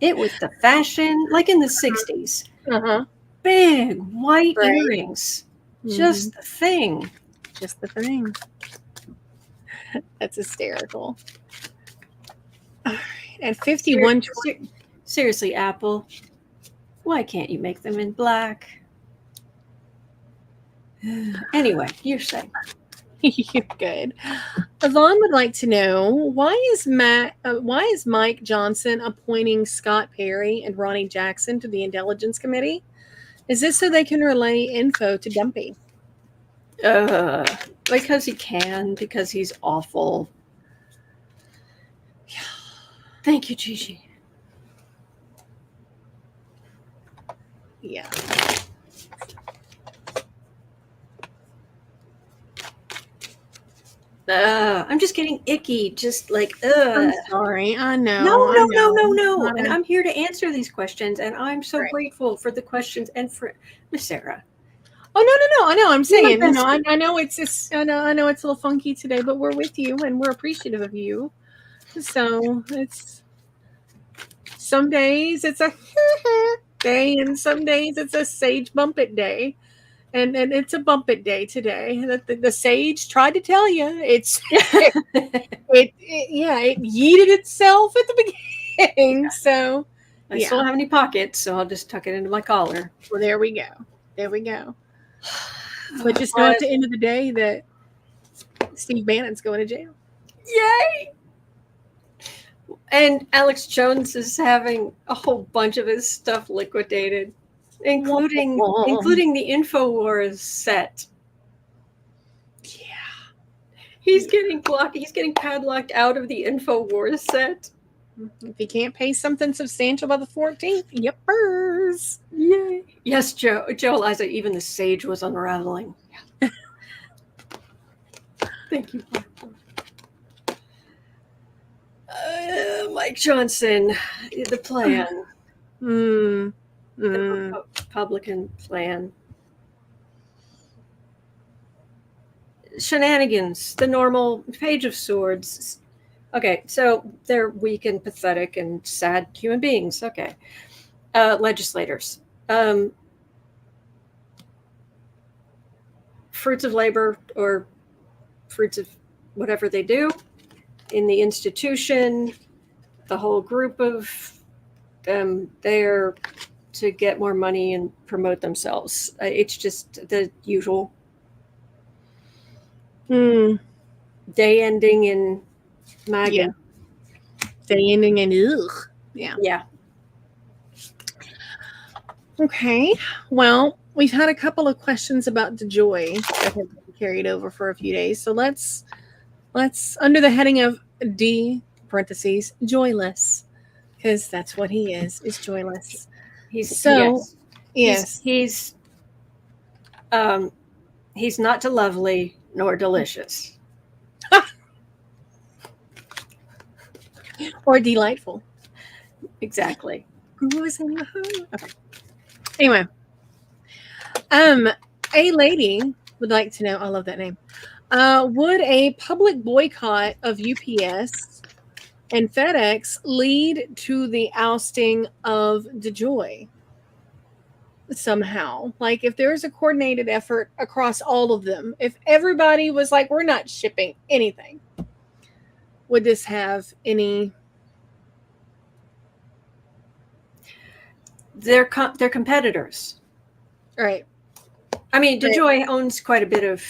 It was the fashion, like in the 60s. Uh-huh. Big white Right. earrings. Just the thing. Just the thing. That's hysterical. All right. At 51. Seriously, Apple, why can't you make them in black? Anyway, you're saying. You're good. Yvonne would like to know why is Mike Johnson appointing Scott Perry and Ronnie Jackson to the Intelligence Committee? Is this so they can relay info to Dumpy? Because he can, because he's awful. Thank you, Gigi. Yeah. I'm just getting icky. Just like, I'm sorry. I know. No. And I'm here to answer these questions, and I'm so grateful for the questions and for Miss Sarah. Oh no! I know. I'm saying, my I know it's just, I know it's a little funky today, but we're with you and we're appreciative of you. So it's some days it's a day, and some days it's a sage bump it day. And it's a bump it day today. The sage tried to tell you it yeeted itself at the beginning. So I still don't have any pockets, so I'll just tuck it into my collar. Well, there we go. But just know at the end of the day that Steve Bannon's going to jail. Yay! And Alex Jones is having a whole bunch of his stuff liquidated, including the InfoWars set. Yeah. He's getting blocked. He's getting padlocked out of the InfoWars set. If you can't pay something substantial by the 14th, yippers. Yay. Yes, Joe Eliza, even the sage was unraveling. Yeah. Thank you. Mike Johnson, the plan. The Republican plan. Shenanigans, the normal Page of Swords. Okay, so they're weak and pathetic and sad human beings. Okay. Legislators. Fruits of labor or fruits of whatever they do in the institution, the whole group of them there to get more money and promote themselves. It's just the usual. Day ending in MAGA. Yeah. Day ending in ugh. Yeah. Yeah. Okay. Well, we've had a couple of questions about DeJoy that have been carried over for a few days. So let's under the heading of D parentheses joyless, because that's what he is joyless. He's not too lovely nor delicious. Or delightful. Exactly. Okay. Anyway, a lady would like to know, I love that name. Would a public boycott of UPS and FedEx lead to the ousting of DeJoy? somehow. Like if there's a coordinated effort across all of them, if everybody was like, we're not shipping anything, would this have any? They're competitors. Right. I mean, DeJoy owns quite a bit of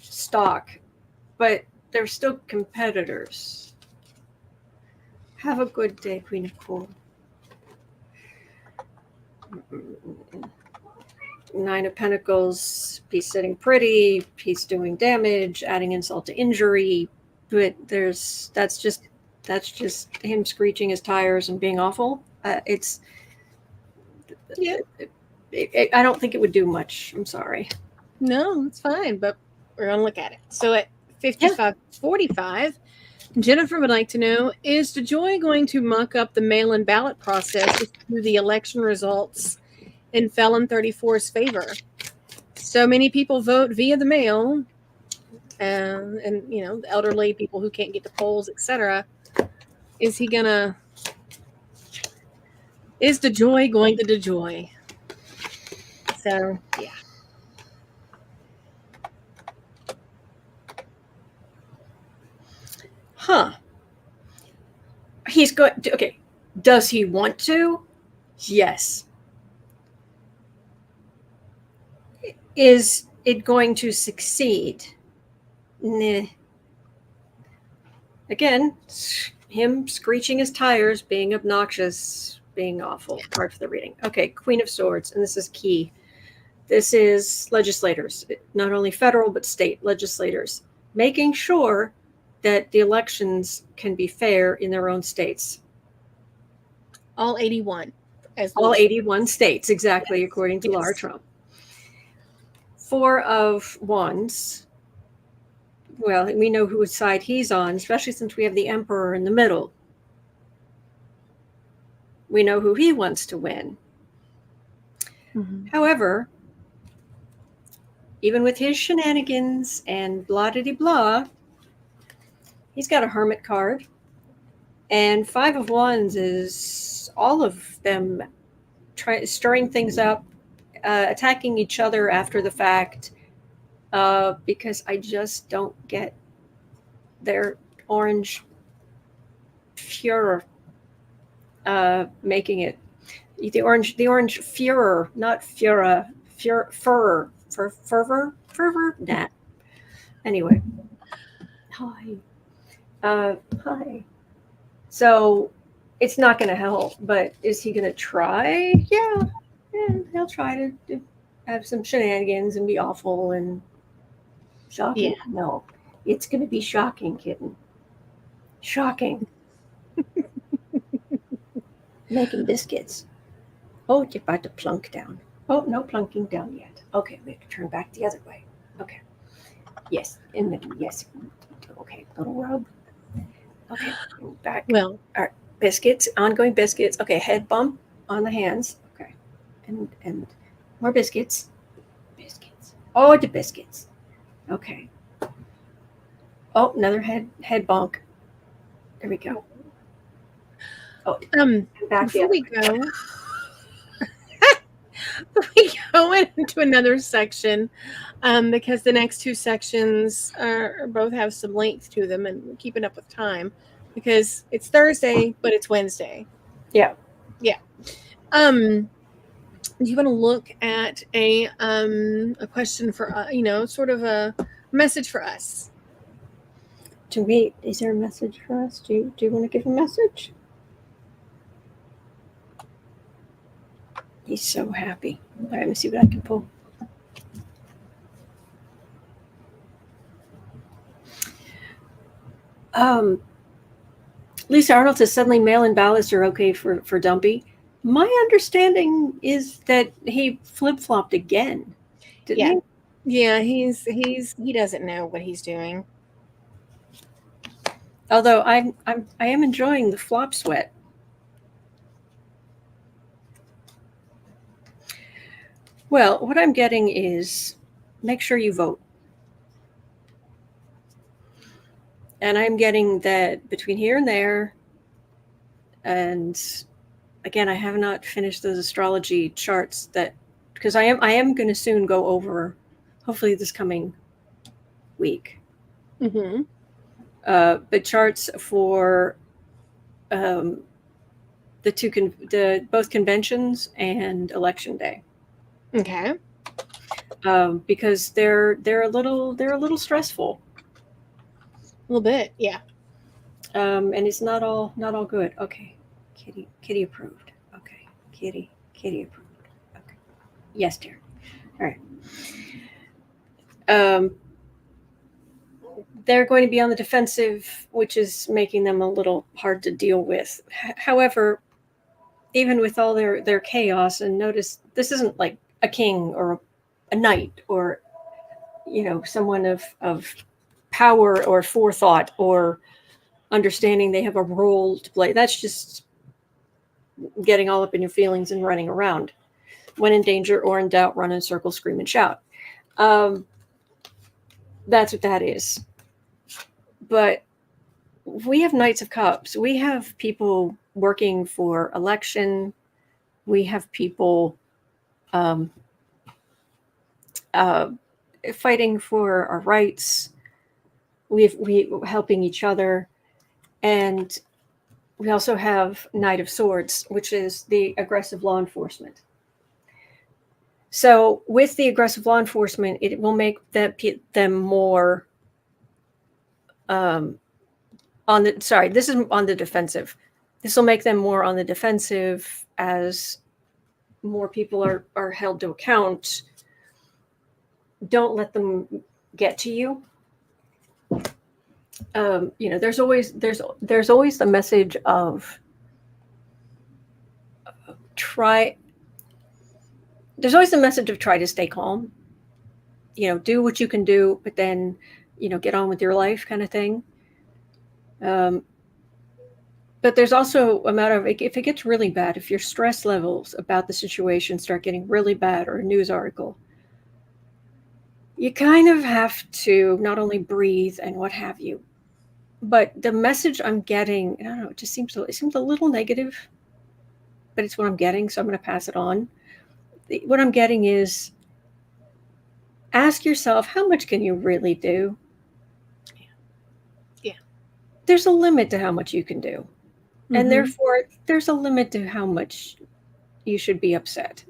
stock, but they're still competitors. Have a good day, Queen of Cool. 9 of Pentacles, he's sitting pretty, he's doing damage, adding insult to injury, but that's just him screeching his tires and being awful. I don't think it would do much. I'm sorry. No, it's fine, but we're going to look at it. So at 55:45, Jennifer would like to know, is DeJoy going to muck up the mail-in ballot process through the election results in Felon 34's favor? So many people vote via the mail, and the elderly people who can't get to polls, etc. Is DeJoy going to DeJoy? So, yeah. Huh. He's going to, okay. Does he want to? Yes. Is it going to succeed? Nah. Again, him screeching his tires, being obnoxious, being awful. Hard for the reading. Okay, Queen of Swords, and this is key. This is legislators, not only federal but state legislators, making sure that the elections can be fair in their own states. All 81. All 81 states, exactly, yes. According to Laura Trump. 4 of Wands. Well, we know whose side he's on, especially since we have the Emperor in the middle. We know who he wants to win. Mm-hmm. However, even with his shenanigans and blah-de-de-blah, he's got a Hermit card. And 5 of Wands is all of them stirring things up, attacking each other after the fact, because I just don't get their orange furor making it. The orange furor, not furor, fervor. Nah. Anyway, hi. Hi. So it's not going to help, but is he going to try? Yeah, he'll try to have some shenanigans and be awful and shocking. Yeah. No, it's going to be shocking, kitten. Shocking. Making biscuits. Oh, you're about to plunk down. Oh, no plunking down yet. Okay, we have to turn back the other way. Okay. Yes, yes. Okay, little rub. Okay, back. Well, all right, biscuits, ongoing biscuits. Okay, head bump on the hands. Okay, and more biscuits. Biscuits. Oh, the biscuits. Okay. Oh, another head bonk. There we go. Oh, back before we go. We go into another section because the next 2 sections both have some length to them, and we're keeping up with time because it's Thursday, but it's Wednesday. Yeah. Do you want to look at a question for sort of a message for us? Is there a message for us? Do you want to give a message? He's so happy. All right, let me see what I can pull. Lisa Arnold says suddenly mail-in ballots are okay for Dumpy. My understanding is that he flip-flopped again. Didn't he? Yeah, he doesn't know what he's doing. Although I am enjoying the flop sweat. Well, what I'm getting is make sure you vote. And I'm getting that between here and there, and again, I have not finished those astrology charts because I am going to soon go over, hopefully this coming week, Mm-hmm. the charts for both conventions and election day. Okay. Because they're a little stressful. A little bit, yeah. And it's not all good. Okay, Kitty approved. Okay, Kitty approved. Okay, yes, dear. All right. They're going to be on the defensive, which is making them a little hard to deal with. However, even with all their chaos, and notice this isn't like a king or a knight or someone of power or forethought or understanding they have a role to play. That's just getting all up in your feelings and running around. When in danger or in doubt, run in circles, scream and shout. That's what that is. But we have Knights of Cups. We have people working for election. We have people fighting for our rights. We helping each other. And we also have Knight of Swords, which is the aggressive law enforcement. So with the aggressive law enforcement, it will make them more this is on the defensive. This will make them more on the defensive as more people are held to account. Don't let them get to you. There's always the message of try to stay calm. Do what you can do, but then get on with your life, kind of thing. But there's also a matter of, if it gets really bad, if your stress levels about the situation start getting really bad, or a news article, you kind of have to not only breathe and what have you, but the message I'm getting, I don't know, it seems a little negative, but it's what I'm getting, so I'm going to pass it on. What I'm getting is, ask yourself, how much can you really do? Yeah. There's a limit to how much you can do. Mm-hmm. And therefore, there's a limit to how much you should be upset.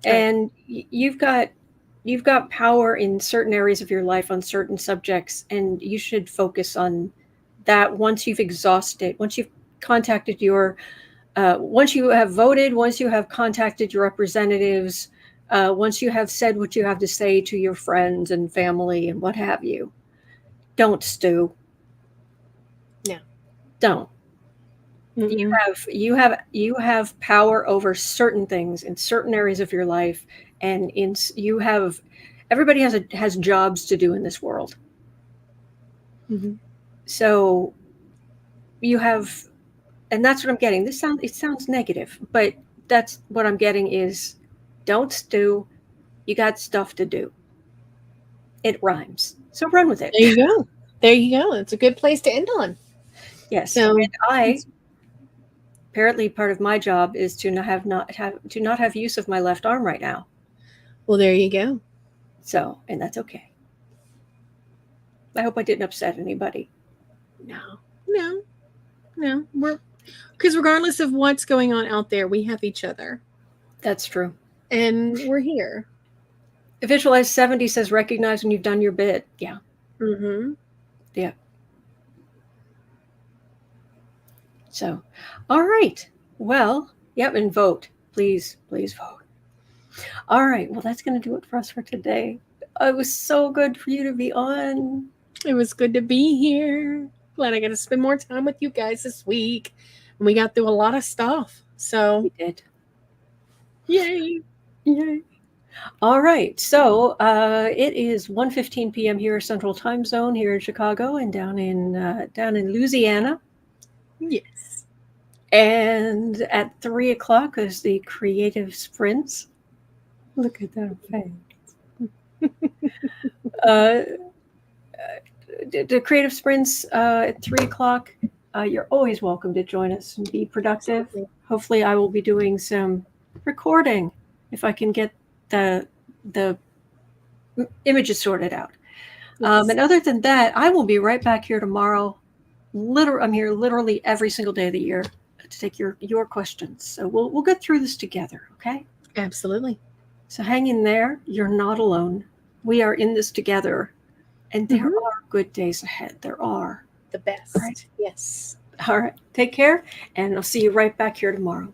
Right. And you've got power in certain areas of your life on certain subjects, and you should focus on that once you've exhausted, once you've contacted once you have voted, once you have contacted your representatives, once you have said what you have to say to your friends and family and what have you. Don't stew. No. Don't. Mm-mm. You have power over certain things in certain areas of your life, and everybody has jobs to do in this world. Mm-hmm. So you have, and that's what I'm getting. It sounds negative, but that's what I'm getting is, don't stew. You got stuff to do. It rhymes, so run with it. There you go. It's a good place to end on. Yes. So, and apparently part of my job is to not have use of my left arm right now. Well, there you go. So, and that's okay. I hope I didn't upset anybody. No. Because regardless of what's going on out there, we have each other. That's true. And we're here. Visualize 70 says, recognize when you've done your bit. Yeah. Mm-hmm. Yeah. So, all right. Well, yep, and vote. Please vote. All right. Well, that's going to do it for us for today. It was so good for you to be on. It was good to be here. Glad I got to spend more time with you guys this week. And we got through a lot of stuff. So we did. Yay. All right. So it is 1:15 p.m. here, Central Time Zone here in Chicago, and down in Louisiana. Yes. And at 3 o'clock is the Creative Sprints. Look at that face. The Creative Sprints at 3 o'clock. You're always welcome to join us and be productive. hopefully I will be doing some recording if I can get the images sorted out. Yes. And other than that, I will be right back here tomorrow. I'm here literally every single day of the year to take your questions. So we'll get through this together, okay? Absolutely. So hang in there. You're not alone. We are in this together. And there are good days ahead. There are. The best. Right. Yes. All right. Take care. And I'll see you right back here tomorrow.